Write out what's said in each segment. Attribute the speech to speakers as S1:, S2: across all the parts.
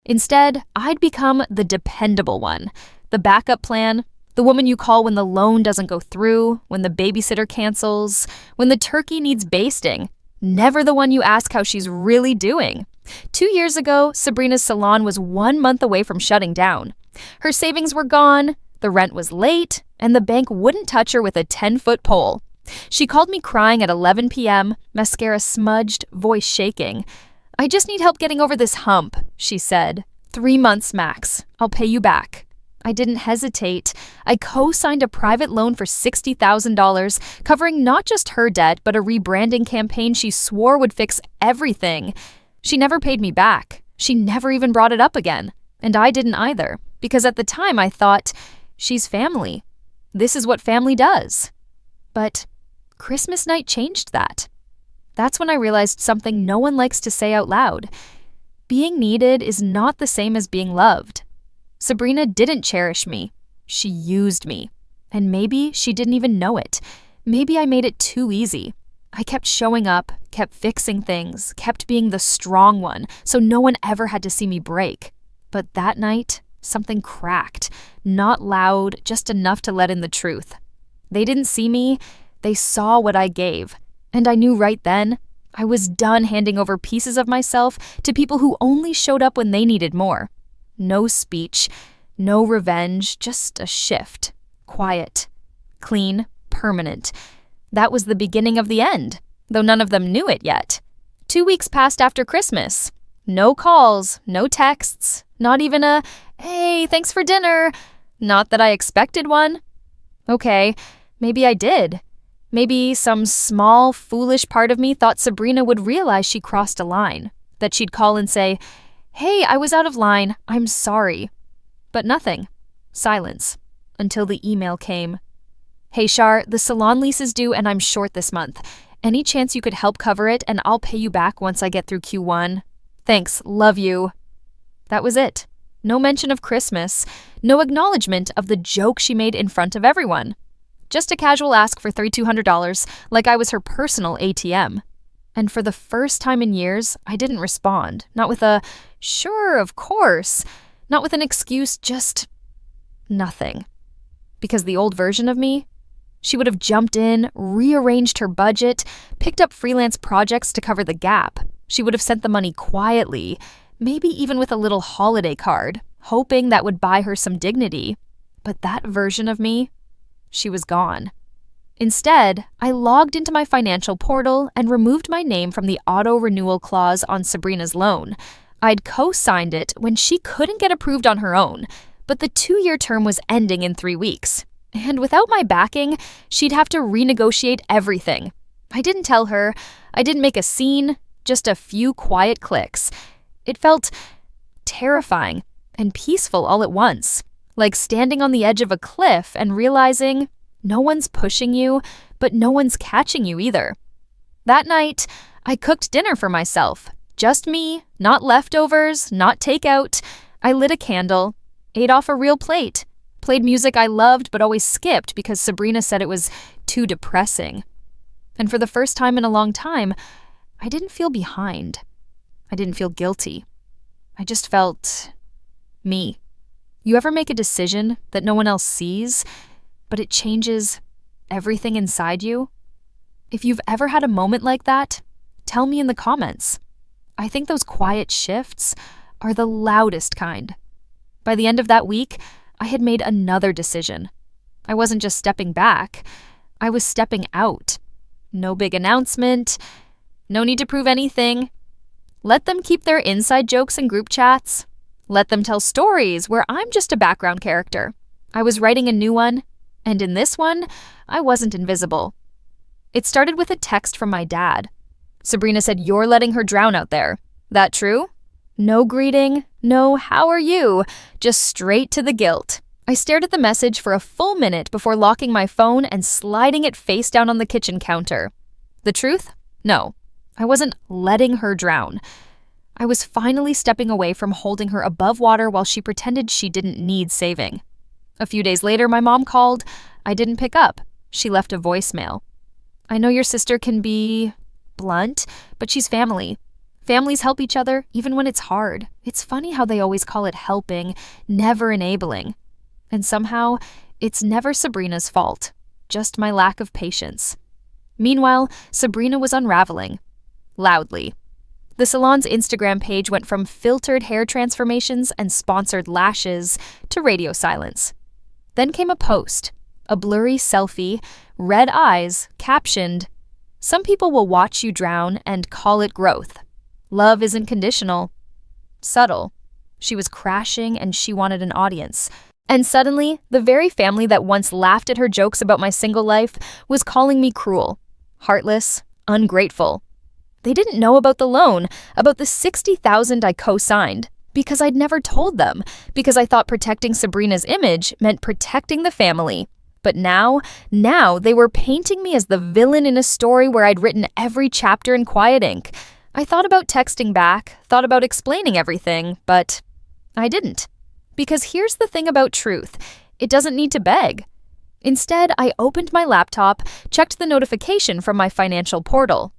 S1: Instead, I'd become the dependable one, the backup plan, the woman you call when the loan doesn't go through, when the babysitter cancels, when the turkey needs basting. Never the one you ask how she's really doing. 2 years ago, Sabrina's salon was 1 month away from shutting down. Her savings were gone, the rent was late, and the bank wouldn't touch her with a 10-foot pole. She called me crying at 11 p.m., mascara smudged, voice shaking. "I just need help getting over this hump," she said. 3 months max. I'll pay you back. I didn't hesitate. I co-signed a private loan for $60,000, covering not just her debt, but a rebranding campaign she swore would fix everything. She never paid me back. She never even brought it up again. And I didn't either, because at the time I thought, she's family. This is what family does. But Christmas night changed that. That's when I realized something no one likes to say out loud. Being needed is not the same as being loved. Sabrina didn't cherish me. She used me. And maybe she didn't even know it. Maybe I made it too easy. I kept showing up, kept fixing things, kept being the strong one, so no one ever had to see me break. But that night, something cracked. Not loud, just enough to let in the truth. They didn't see me, they saw what I gave. And I knew right then, I was done handing over pieces of myself to people who only showed up when they needed more. No speech, no revenge, just a shift. Quiet, clean, permanent. That was the beginning of the end, though none of them knew it yet. 2 weeks passed after Christmas. No calls, no texts, not even a, "Hey, thanks for dinner." Not that I expected one. Okay, maybe I did. Maybe some small, foolish part of me thought Sabrina would realize she crossed a line, that she'd call and say, "Hey, I was out of line, I'm sorry." But nothing. Silence. Until the email came. "Hey Shar, the salon lease is due and I'm short this month. Any chance you could help cover it and I'll pay you back once I get through Q1? Thanks, love you." That was it. No mention of Christmas. No acknowledgement of the joke she made in front of everyone. Just a casual ask for $3,200, like I was her personal ATM. And for the first time in years, I didn't respond. Not with a, "Sure, of course." Not with an excuse, just nothing. Because the old version of me, she would have jumped in, rearranged her budget, picked up freelance projects to cover the gap. She would have sent the money quietly, maybe even with a little holiday card, hoping that would buy her some dignity. But that version of me, she was gone. Instead, I logged into my financial portal and removed my name from the auto-renewal clause on Sabrina's loan. I'd co-signed it when she couldn't get approved on her own, but the 2-year term was ending in 3 weeks. And without my backing, she'd have to renegotiate everything. I didn't tell her. I didn't make a scene, just a few quiet clicks. It felt terrifying and peaceful all at once, like standing on the edge of a cliff and realizing no one's pushing you, but no one's catching you either. That night, I cooked dinner for myself. Just me, not leftovers, not takeout. I lit a candle, ate off a real plate, played music I loved but always skipped because Sabrina said it was too depressing. And for the first time in a long time, I didn't feel behind. I didn't feel guilty. I just felt me. You ever make a decision that no one else sees, but it changes everything inside you? If you've ever had a moment like that, tell me in the comments. I think those quiet shifts are the loudest kind. By the end of that week, I had made another decision. I wasn't just stepping back, I was stepping out. No big announcement, no need to prove anything. Let them keep their inside jokes and group chats. Let them tell stories where I'm just a background character. I was writing a new one, and in this one, I wasn't invisible. It started with a text from my dad. Sabrina said, "You're letting her drown out there. That true?" No greeting, no "how are you?" Just straight to the guilt. I stared at the message for a full minute before locking my phone and sliding it face down on the kitchen counter. The truth? No. I wasn't letting her drown. I was finally stepping away from holding her above water while she pretended she didn't need saving. A few days later, my mom called. I didn't pick up. She left a voicemail. "I know your sister can be blunt, but she's family. Families help each other even when it's hard. It's funny how they always call it helping, never enabling. And somehow, it's never Sabrina's fault, just my lack of patience. Meanwhile, Sabrina was unraveling. Loudly. The salon's Instagram page went from filtered hair transformations and sponsored lashes to radio silence. Then came a post, a blurry selfie, red eyes, captioned, "Some people will watch you drown and call it growth. Love isn't conditional." Subtle. She was crashing and she wanted an audience. And suddenly, the very family that once laughed at her jokes about my single life was calling me cruel, heartless, ungrateful. They didn't know about the loan, about the $60,000 I co-signed, because I'd never told them, because I thought protecting Sabrina's image meant protecting the family. But now they were painting me as the villain in a story where I'd written every chapter in quiet ink. I thought about texting back, thought about explaining everything, but I didn't. Because here's the thing about truth, it doesn't need to beg. Instead, I opened my laptop, checked the notification from my financial portal.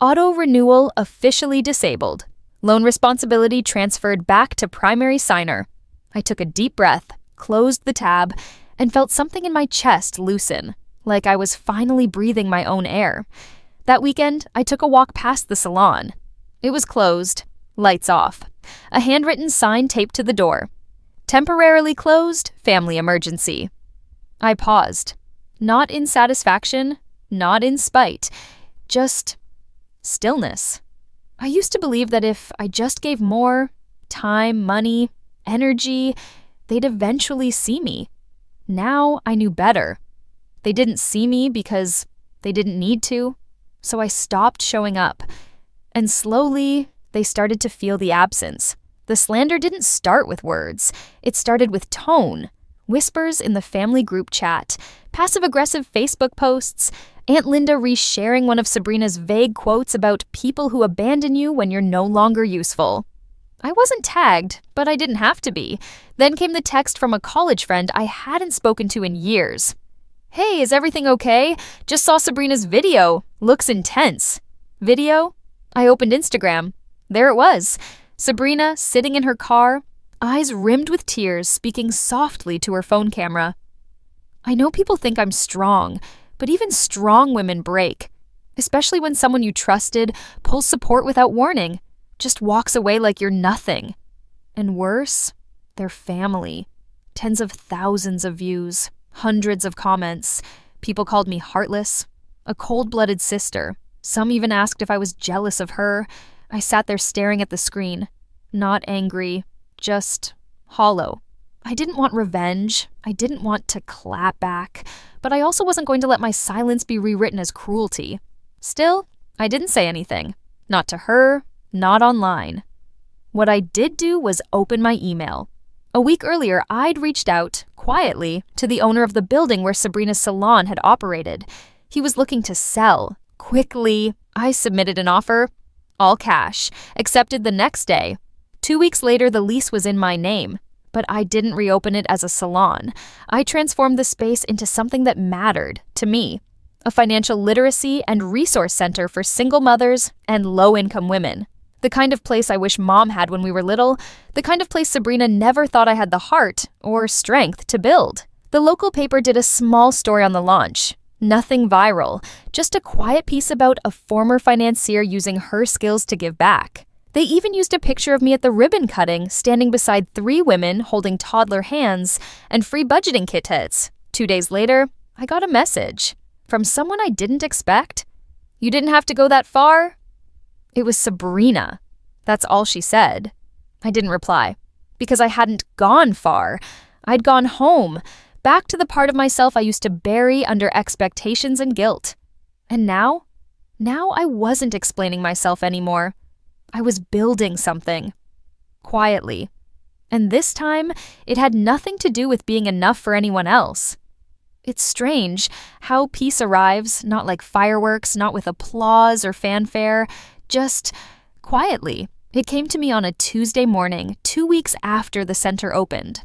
S1: Auto renewal officially disabled. Loan responsibility transferred back to primary signer. I took a deep breath, closed the tab, and felt something in my chest loosen, like I was finally breathing my own air. That weekend, I took a walk past the salon. It was closed, lights off, a handwritten sign taped to the door. Temporarily closed, family emergency. I paused, not in satisfaction, not in spite, just stillness. I used to believe that if I just gave more time, money, energy, they'd eventually see me. Now I knew better. They didn't see me because they didn't need to, so I stopped showing up. And slowly, they started to feel the absence. The slander didn't start with words. It started with tone. Whispers in the family group chat, passive-aggressive Facebook posts, Aunt Linda resharing one of Sabrina's vague quotes about people who abandon you when you're no longer useful. I wasn't tagged, but I didn't have to be. Then came the text from a college friend I hadn't spoken to in years. "Hey, is everything okay? Just saw Sabrina's video. Looks intense." Video? I opened Instagram. There it was. Sabrina sitting in her car, eyes rimmed with tears, speaking softly to her phone camera. I know people think I'm strong, but even strong women break, especially when someone you trusted pulls support without warning, just walks away like you're nothing. And worse, their family. Tens of thousands of views, hundreds of comments. People called me heartless, a cold-blooded sister. Some even asked if I was jealous of her. I sat there staring at the screen, not angry, just hollow. I didn't want revenge. I didn't want to clap back, but I also wasn't going to let my silence be rewritten as cruelty. Still, I didn't say anything. Not to her, not online. What I did do was open my email. A week earlier, I'd reached out, quietly, to the owner of the building where Sabrina's salon had operated. He was looking to sell. Quickly, I submitted an offer. All cash. Accepted the next day. 2 weeks later, the lease was in my name. But I didn't reopen it as a salon. I transformed the space into something that mattered to me. A financial literacy and resource center for single mothers and low-income women. The kind of place I wish Mom had when we were little. The kind of place Sabrina never thought I had the heart or strength to build. The local paper did a small story on the launch. Nothing viral. Just a quiet piece about a former financier using her skills to give back. They even used a picture of me at the ribbon cutting, standing beside 3 women holding toddler hands and free budgeting kits. 2 days later, I got a message from someone I didn't expect. "You didn't have to go that far?" It was Sabrina. That's all she said. I didn't reply, because I hadn't gone far. I'd gone home, back to the part of myself I used to bury under expectations and guilt. And now I wasn't explaining myself anymore. I was building something. Quietly. And this time, it had nothing to do with being enough for anyone else. It's strange how peace arrives, not like fireworks, not with applause or fanfare, just quietly. It came to me on a Tuesday morning, 2 weeks after the center opened.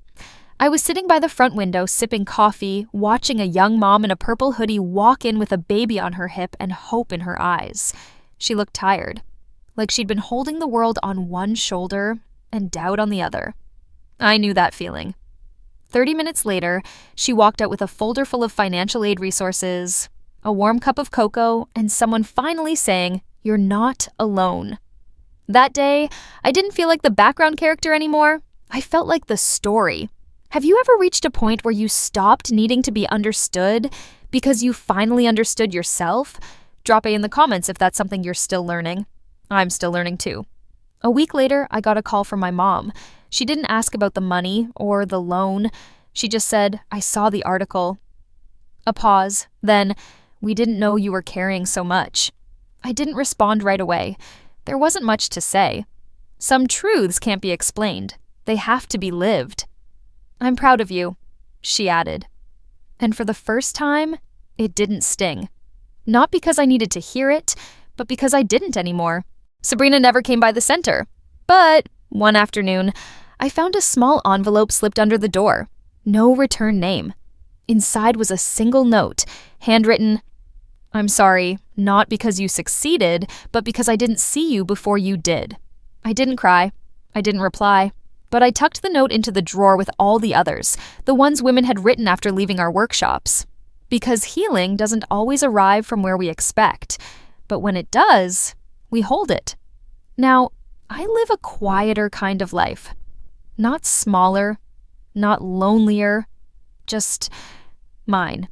S1: I was sitting by the front window sipping coffee, watching a young mom in a purple hoodie walk in with a baby on her hip and hope in her eyes. She looked tired. like she'd been holding the world on one shoulder and doubt on the other. I knew that feeling. 30 minutes later, she walked out with a folder full of financial aid resources, a warm cup of cocoa, and someone finally saying, "You're not alone." That day, I didn't feel like the background character anymore. I felt like the story. Have you ever reached a point where you stopped needing to be understood because you finally understood yourself? Drop A in the comments if that's something you're still learning. I'm still learning too. A week later, I got a call from my mom. She didn't ask about the money or the loan. She just said, "I saw the article." A pause, then, "We didn't know you were carrying so much." I didn't respond right away. There wasn't much to say. Some truths can't be explained. They have to be lived. "I'm proud of you," she added. And for the first time, it didn't sting. Not because I needed to hear it, but because I didn't anymore. Sabrina never came by the center. But one afternoon, I found a small envelope slipped under the door. No return name. Inside was a single note, handwritten, "I'm sorry, not because you succeeded, but because I didn't see you before you did." I didn't cry. I didn't reply. But I tucked the note into the drawer with all the others, the ones women had written after leaving our workshops. Because healing doesn't always arrive from where we expect, but when it does, we hold it. Now, I live a quieter kind of life. Not smaller, not lonelier, just mine.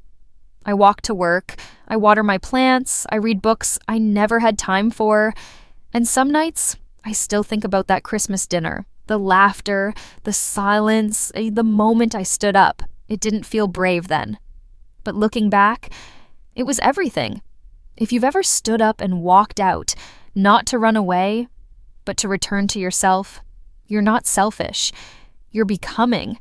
S1: I walk to work, I water my plants, I read books I never had time for, and some nights I still think about that Christmas dinner, the laughter, the silence, the moment I stood up. It didn't feel brave then. But looking back, it was everything. If you've ever stood up and walked out, not to run away, but to return to yourself, you're not selfish. You're becoming.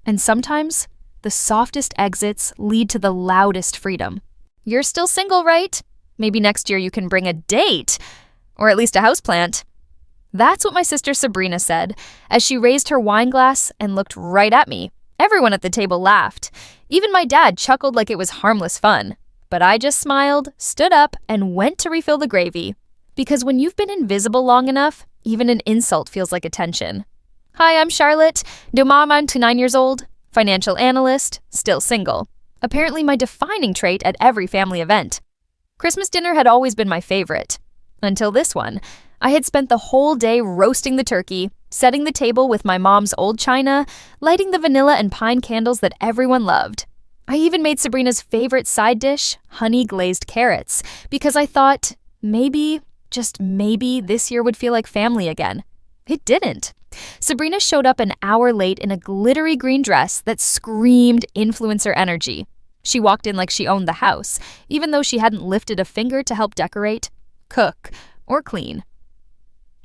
S1: And sometimes, the softest exits lead to the loudest freedom. You're still single, right? Maybe next year you can bring a date, or at least a houseplant. That's what my sister Sabrina said, as she raised her wine glass and looked right at me. Everyone at the table laughed. Even my dad chuckled like it was harmless fun. But I just smiled, stood up, and went to refill the gravy. Because when you've been invisible long enough, even an insult feels like attention. Hi, I'm Charlotte. New mom, I'm 9 years old. Financial analyst, still single. Apparently my defining trait at every family event. Christmas dinner had always been my favorite. Until this one. I had spent the whole day roasting the turkey, setting the table with my mom's old china, lighting the vanilla and pine candles that everyone loved. I even made Sabrina's favorite side dish, honey glazed carrots, because I thought maybe, just maybe, this year would feel like family again. It didn't. Sabrina showed up an hour late in a glittery green dress that screamed influencer energy. She walked in like she owned the house, even though she hadn't lifted a finger to help decorate, cook, or clean.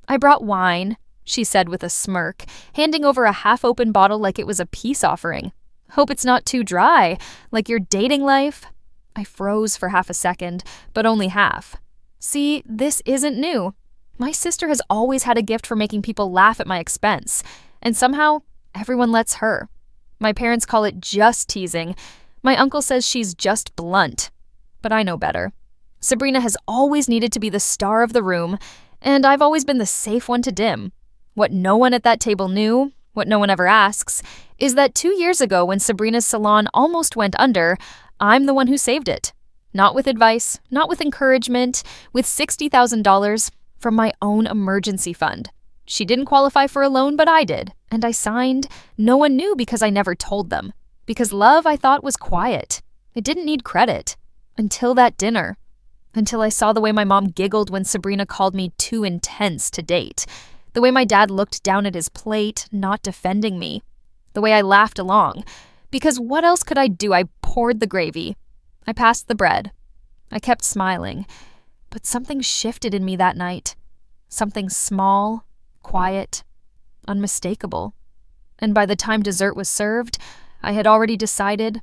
S1: I brought wine, she said with a smirk, handing over a half-open bottle like it was a peace offering. Hope it's not too dry, like your dating life. I froze for half a second, but only half. See, this isn't new. My sister has always had a gift for making people laugh at my expense, and somehow, everyone lets her. My parents call it just teasing. My uncle says she's just blunt. But I know better. Sabrina has always needed to be the star of the room, and I've always been the safe one to dim. What no one at that table knew, what no one ever asks, is that 2 years ago when Sabrina's salon almost went under, I'm the one who saved it. Not with advice, not with encouragement, with $60,000 from my own emergency fund. She didn't qualify for a loan, but I did, and I signed. No one knew because I never told them. Because love, I thought, was quiet. It didn't need credit. Until that dinner. Until I saw the way my mom giggled when Sabrina called me too intense to date. The way my dad looked down at his plate, not defending me. The way I laughed along. Because what else could I do? I poured the gravy. I passed the bread. I kept smiling. But something shifted in me that night. Something small, quiet, unmistakable. And by the time dessert was served, I had already decided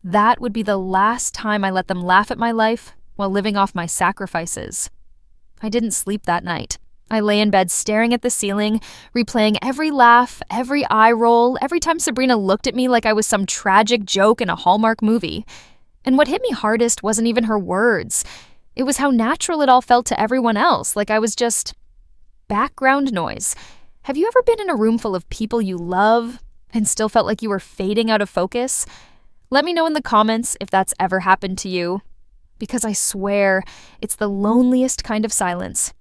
S1: that would be the last time I let them laugh at my life while living off my sacrifices. I didn't sleep that night. I lay in bed staring at the ceiling, replaying every laugh, every eye roll, every time Sabrina looked at me like I was some tragic joke in a Hallmark movie. And what hit me hardest wasn't even her words. It was how natural it all felt to everyone else, like I was just background noise. Have you ever been in a room full of people you love and still felt like you were fading out of focus? Let me know in the comments if that's ever happened to you, because I swear it's the loneliest kind of silence.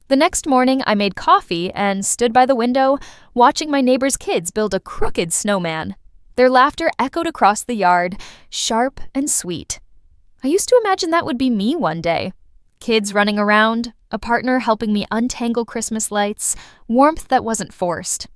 S1: The next morning, I made coffee and stood by the window, watching my neighbor's kids build a crooked snowman. Their laughter echoed across the yard, sharp and sweet. I used to imagine that would be me one day. Kids running around, a partner helping me untangle Christmas lights, warmth that wasn't forced.